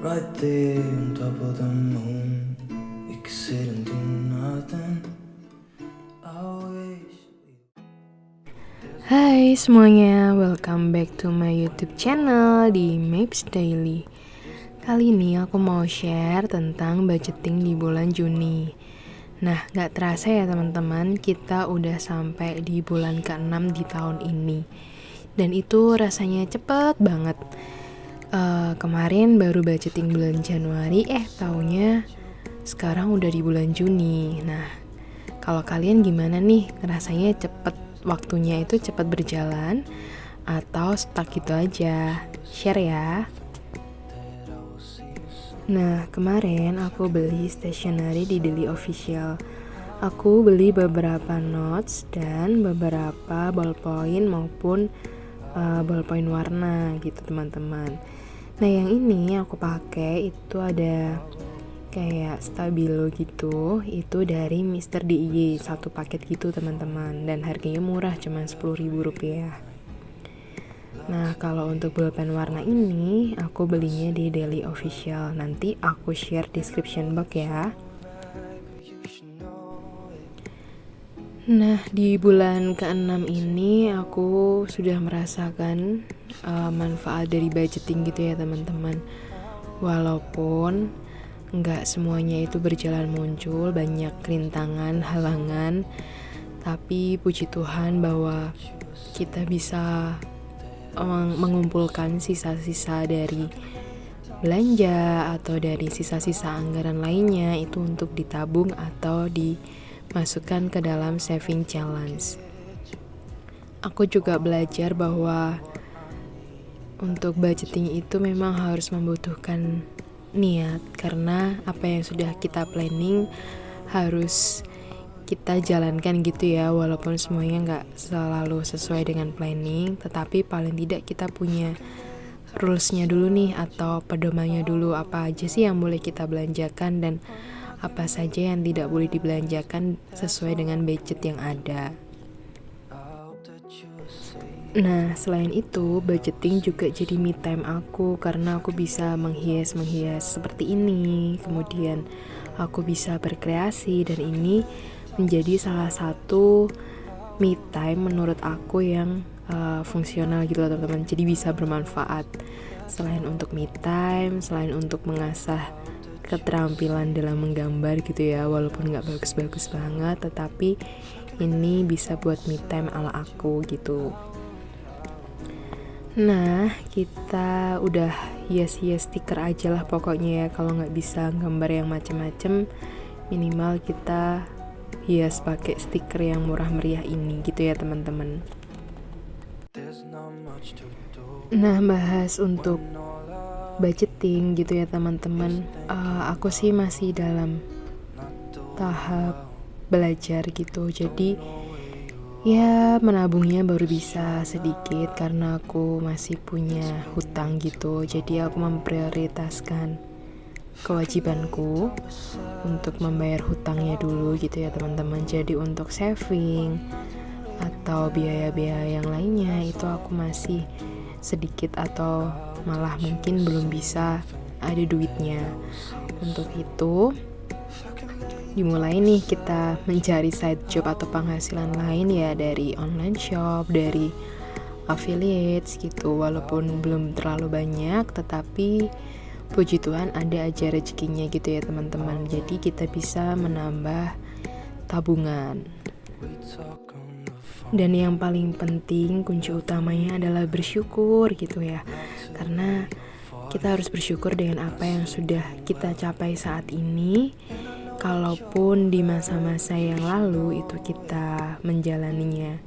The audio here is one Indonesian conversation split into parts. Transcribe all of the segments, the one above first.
right there on top of the moon. We could sit and do nothing. I wish. Hai semuanya, welcome back to my YouTube channel di Maps Daily. Kali ini aku mau share tentang budgeting di bulan Juni. Nah, gak terasa ya teman-teman, kita udah sampai di bulan ke-6 di tahun ini. Dan itu rasanya cepet banget. Kemarin baru budgeting bulan Januari, taunya sekarang udah di bulan Juni. Nah, kalau kalian gimana nih? Rasanya waktunya itu cepat berjalan atau stuck gitu aja? Share ya. Nah, kemarin aku beli stationery di Daily Official. Aku beli beberapa notes dan beberapa ballpoint maupun ballpoint warna gitu teman-teman. Nah, yang ini aku pakai itu ada kayak stabilo gitu, itu dari Mr. DIY, satu paket gitu teman-teman, dan harganya murah, cuma Rp10.000. Nah, kalau untuk pulpen warna ini aku belinya di Daily Official, nanti aku share description box ya. Nah, di bulan ke-6 ini aku sudah merasakan manfaat dari budgeting gitu ya teman-teman. Walaupun nggak semuanya itu berjalan muncul, banyak rintangan, halangan, tapi puji Tuhan bahwa kita bisa mengumpulkan sisa-sisa dari belanja atau dari sisa-sisa anggaran lainnya itu untuk ditabung atau dimasukkan ke dalam saving challenge. Aku juga belajar bahwa untuk budgeting itu memang harus membutuhkan niat, karena apa yang sudah kita planning harus kita jalankan gitu ya, walaupun semuanya nggak selalu sesuai dengan planning, tetapi paling tidak kita punya rulesnya dulu nih, atau pedomannya dulu, apa aja sih yang boleh kita belanjakan dan apa saja yang tidak boleh dibelanjakan sesuai dengan budget yang ada. Nah, selain itu, budgeting juga jadi me time aku karena aku bisa menghias seperti ini. Kemudian aku bisa berkreasi dan ini menjadi salah satu me time menurut aku yang fungsional gitu loh teman-teman. Jadi bisa bermanfaat. Selain untuk me time, selain untuk mengasah keterampilan dalam menggambar gitu ya, walaupun gak bagus-bagus banget, tetapi ini bisa buat me time ala aku gitu. Nah, kita udah hias stiker aja lah pokoknya ya. Kalau nggak bisa gambar yang macem-macem, minimal kita hias pakai stiker yang murah meriah ini gitu ya teman-teman. Nah, bahas untuk budgeting gitu ya teman-teman. Aku sih masih dalam tahap belajar gitu. Jadi ya menabungnya baru bisa sedikit karena aku masih punya hutang gitu. Jadi aku memprioritaskan kewajibanku untuk membayar hutangnya dulu gitu ya teman-teman. Jadi untuk saving atau biaya-biaya yang lainnya itu aku masih sedikit atau malah mungkin belum bisa ada duitnya. Untuk itu dimulai nih kita mencari side job atau penghasilan lain ya, dari online shop, dari affiliates gitu. Walaupun belum terlalu banyak, tetapi puji Tuhan ada aja rezekinya gitu ya teman-teman. Jadi kita bisa menambah tabungan. Dan yang paling penting, kunci utamanya adalah bersyukur gitu ya. Karena kita harus bersyukur dengan apa yang sudah kita capai saat ini. Kalaupun di masa-masa yang lalu itu kita menjalaninya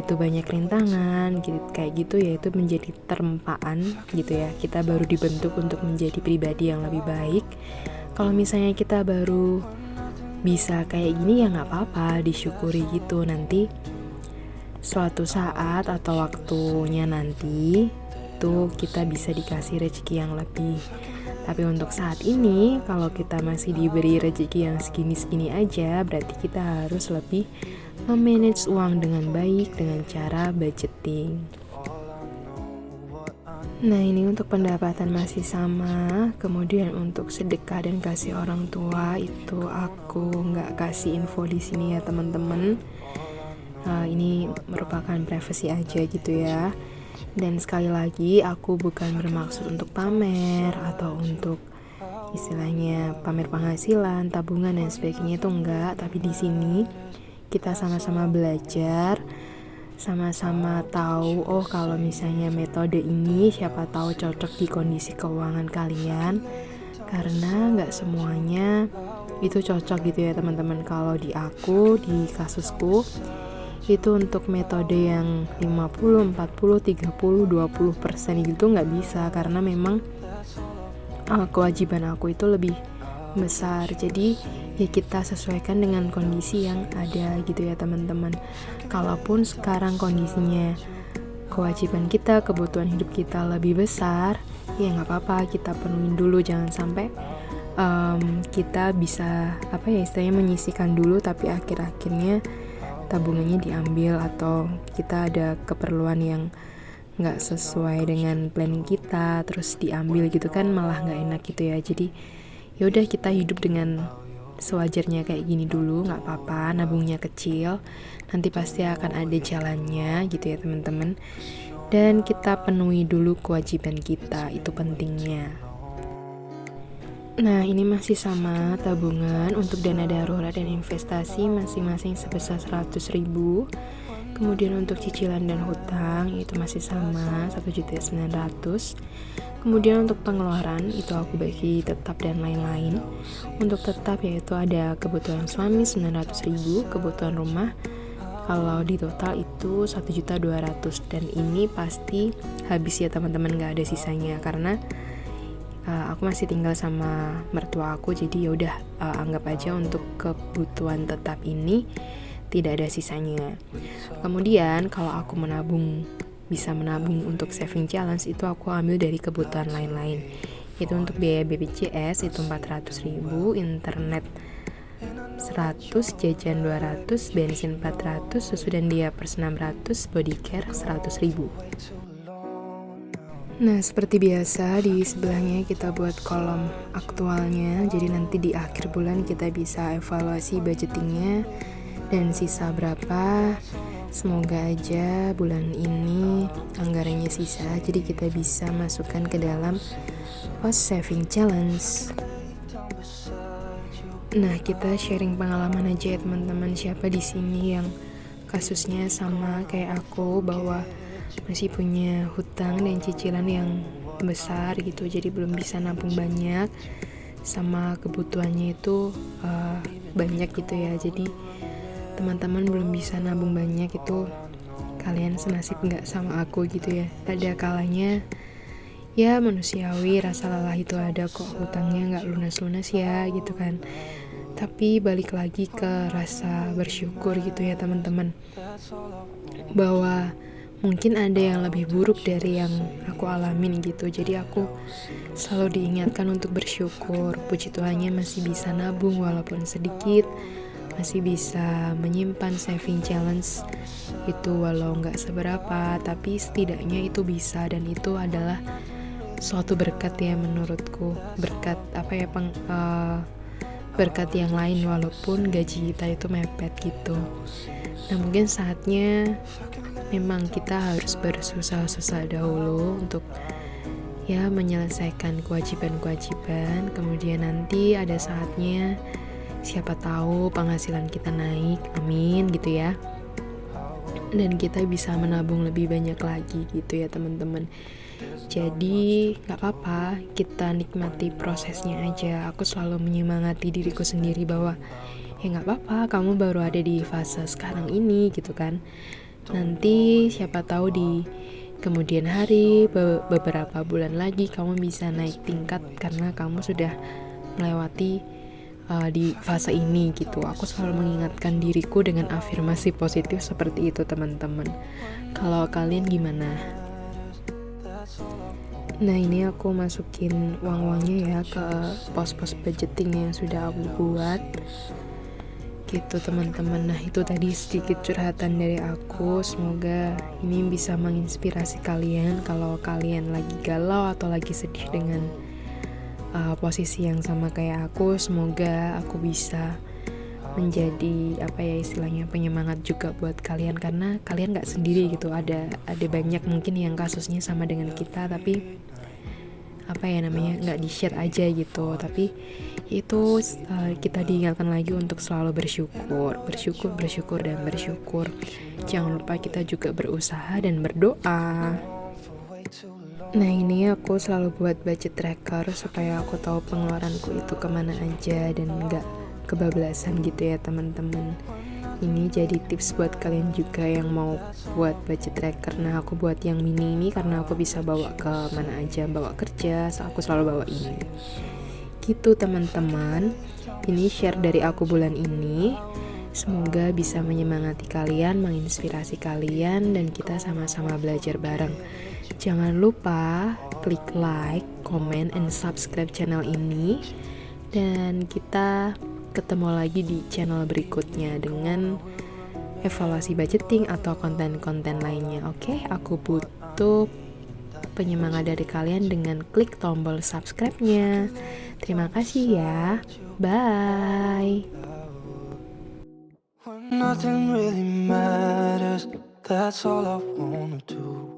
itu banyak rintangan gitu, kayak gitu ya, itu menjadi terempaan gitu ya. Kita baru dibentuk untuk menjadi pribadi yang lebih baik. Kalau misalnya kita baru bisa kayak gini ya nggak apa-apa, disyukuri gitu. Nanti suatu saat atau waktunya nanti itu kita bisa dikasih rezeki yang lebih. Tapi untuk saat ini, kalau kita masih diberi rezeki yang segini-segini aja, berarti kita harus lebih memanage uang dengan baik dengan cara budgeting. Nah, ini untuk pendapatan masih sama. Kemudian untuk sedekah dan kasih orang tua itu aku nggak kasih info di sini ya teman-teman. Ini merupakan privasi aja gitu ya. Dan sekali lagi aku bukan bermaksud untuk pamer atau untuk istilahnya pamer penghasilan, tabungan dan sebagainya, itu enggak. Tapi di sini kita sama-sama belajar, sama-sama tahu kalau misalnya metode ini siapa tahu cocok di kondisi keuangan kalian, karena nggak semuanya itu cocok gitu ya teman-teman. Kalau di aku, di kasusku itu untuk metode yang 50, 40, 30, 20% gitu nggak bisa, karena memang kewajiban aku itu lebih besar. Jadi ya kita sesuaikan dengan kondisi yang ada gitu ya teman-teman. Kalaupun sekarang kondisinya kewajiban kita, kebutuhan hidup kita lebih besar, ya nggak apa-apa, kita penuhin dulu. Jangan sampai kita bisa istilahnya menyisihkan dulu tapi akhir-akhirnya tabungannya diambil atau kita ada keperluan yang nggak sesuai dengan planning kita terus diambil gitu kan, malah nggak enak gitu ya. Jadi yaudah, kita hidup dengan sewajarnya kayak gini dulu, nggak apa-apa, nabungnya kecil, nanti pasti akan ada jalannya gitu ya teman-teman. Dan kita penuhi dulu kewajiban kita, itu pentingnya. Nah, ini masih sama tabungan untuk dana darurat dan investasi masing-masing sebesar 100.000. Kemudian untuk cicilan dan hutang itu masih sama 1.900.000. Kemudian untuk pengeluaran itu aku bagi tetap dan lain-lain. Untuk tetap yaitu ada kebutuhan suami 900.000, kebutuhan rumah kalau di total itu 1.200.000, dan ini pasti habis ya teman-teman, nggak ada sisanya karena aku masih tinggal sama mertua aku. Jadi yaudah, anggap aja untuk kebutuhan tetap ini tidak ada sisanya. Kemudian kalau aku bisa menabung untuk saving challenge, itu aku ambil dari kebutuhan lain-lain. Itu untuk biaya BPJS itu 400.000, internet 100, jajan 200, bensin 400, susu dan diapers 600, bodycare 100.000. Nah, seperti biasa di sebelahnya kita buat kolom aktualnya. Jadi nanti di akhir bulan kita bisa evaluasi budgetingnya dan sisa berapa. Semoga aja bulan ini anggarannya sisa, jadi kita bisa masukkan ke dalam cost saving challenge. Nah, kita sharing pengalaman aja ya teman-teman. Siapa di sini yang kasusnya sama kayak aku, bahwa masih punya hutang dan cicilan yang besar gitu, jadi belum bisa nabung banyak, sama kebutuhannya itu banyak gitu ya. Jadi teman-teman belum bisa nabung banyak, itu kalian senasib nggak sama aku gitu ya. Ada kalanya ya manusiawi, rasa lelah itu ada kok, hutangnya nggak lunas-lunas ya gitu kan. Tapi balik lagi ke rasa bersyukur gitu ya teman-teman, bahwa mungkin ada yang lebih buruk dari yang aku alamin gitu. Jadi aku selalu diingatkan untuk bersyukur. Puji Tuhannya masih bisa nabung walaupun sedikit, masih bisa menyimpan saving challenge itu walau nggak seberapa, tapi setidaknya itu bisa. Dan itu adalah suatu berkat ya menurutku, berkat berkat yang lain walaupun gaji kita itu mepet gitu. Nah, mungkin saatnya memang kita harus bersusah-susah dahulu untuk ya menyelesaikan kewajiban-kewajiban. Kemudian nanti ada saatnya, siapa tahu penghasilan kita naik, amin gitu ya, dan kita bisa menabung lebih banyak lagi gitu ya teman-teman. Jadi gak apa-apa, kita nikmati prosesnya aja. Aku selalu menyemangati diriku sendiri bahwa ya gak apa-apa, kamu baru ada di fase sekarang ini gitu kan. Nanti siapa tahu di kemudian hari, beberapa bulan lagi kamu bisa naik tingkat karena kamu sudah melewati di fase ini gitu. Aku selalu mengingatkan diriku dengan afirmasi positif seperti itu teman-teman. Kalau kalian gimana? Nah, ini aku masukin uang-uangnya ya ke pos-pos budgeting yang sudah aku buat. Gitu teman-teman. Nah, itu tadi sedikit curhatan dari aku. Semoga ini bisa menginspirasi kalian kalau kalian lagi galau atau lagi sedih dengan posisi yang sama kayak aku. Semoga aku bisa menjadi apa ya istilahnya penyemangat juga buat kalian, karena kalian nggak sendiri gitu. Ada banyak mungkin yang kasusnya sama dengan kita, tapi apa ya namanya nggak di share aja gitu. Tapi itu kita diingatkan lagi untuk selalu bersyukur dan bersyukur. Jangan lupa kita juga berusaha dan berdoa. Nah, ini aku selalu buat budget tracker supaya aku tahu pengeluaranku itu kemana aja dan nggak kebablasan gitu ya teman-teman. Ini jadi tips buat kalian juga yang mau buat budget tracker. Nah, aku buat yang mini ini karena aku bisa bawa ke mana aja, bawa kerja, so aku selalu bawa ini. Gitu teman-teman, ini share dari aku bulan ini. Semoga bisa menyemangati kalian, menginspirasi kalian, dan kita sama-sama belajar bareng. Jangan lupa klik like, comment, and subscribe channel ini. Dan kita ketemu lagi di channel berikutnya dengan evaluasi budgeting atau konten-konten lainnya. Oke, aku butuh penyemangat dari kalian dengan klik tombol subscribe-nya. Terima kasih ya. Bye. When nothing really matters, that's all I wanna do.